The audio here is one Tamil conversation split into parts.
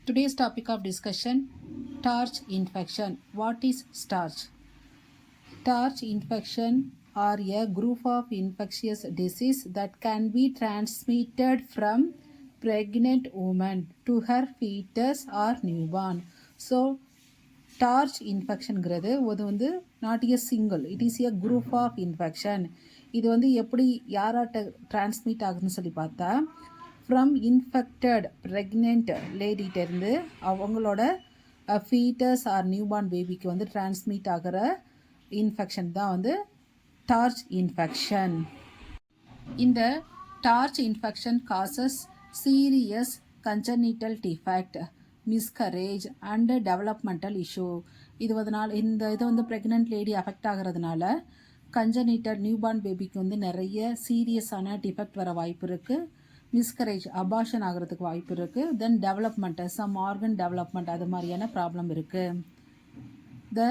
Today's topic of discussion, starch infection. What is starch? Starch infection are a group of infectious disease that can be transmitted from pregnant woman to her fetus or newborn. So starch infectionங்கிறது அது not a single, it is a group of infection. இது எப்படி யாராட்ட டிரான்ஸ்மிட் ஆகுதுன்னு சொல்லி பார்த்தா ஃப்ரம் இன்ஃபெக்டட் ப்ரெக்னென்ட் லேடிகிட்டேருந்து அவங்களோட ஃபீட்டஸ் ஆர் நியூபார்ன் பேபிக்கு டிரான்ஸ்மிட் ஆகிற இன்ஃபெக்ஷன் தான் டார்ச் இன்ஃபெக்ஷன். இந்த TORCH infection causes serious congenital defect, miscarriage and developmental issue. இது ப்ரெக்னென்ட் லேடி அஃபெக்ட் ஆகிறதுனால கன்ஜெனிட்டல் நியூபார்ன் பேபிக்கு நிறைய சீரியஸான டிஃபெக்ட் வர வாய்ப்பு இருக்குது. மிஸ்கரேஜ் அபார்ஷன் ஆகிறதுக்கு வாய்ப்பு இருக்குது. Then development, some organ development, அது மாதிரியான ப்ராப்ளம் இருக்குது. The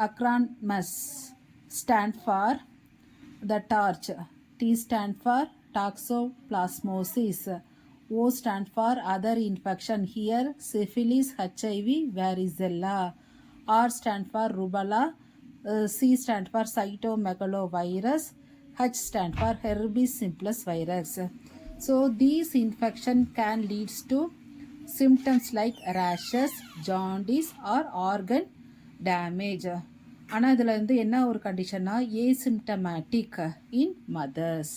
acronyms stand for the torch. T stand for toxoplasmosis. O stand for other infection. Here syphilis, HIV, varicella. R stand for rubella. C stand for cytomegalovirus. H stand for herpes simplex virus. So these infection can lead to symptoms like rashes, jaundice or organ damage. ஆனால் இதில் என்ன ஒரு கண்டிஷன்னா ஏசிம்டமேட்டிக் இன் மதர்ஸ்.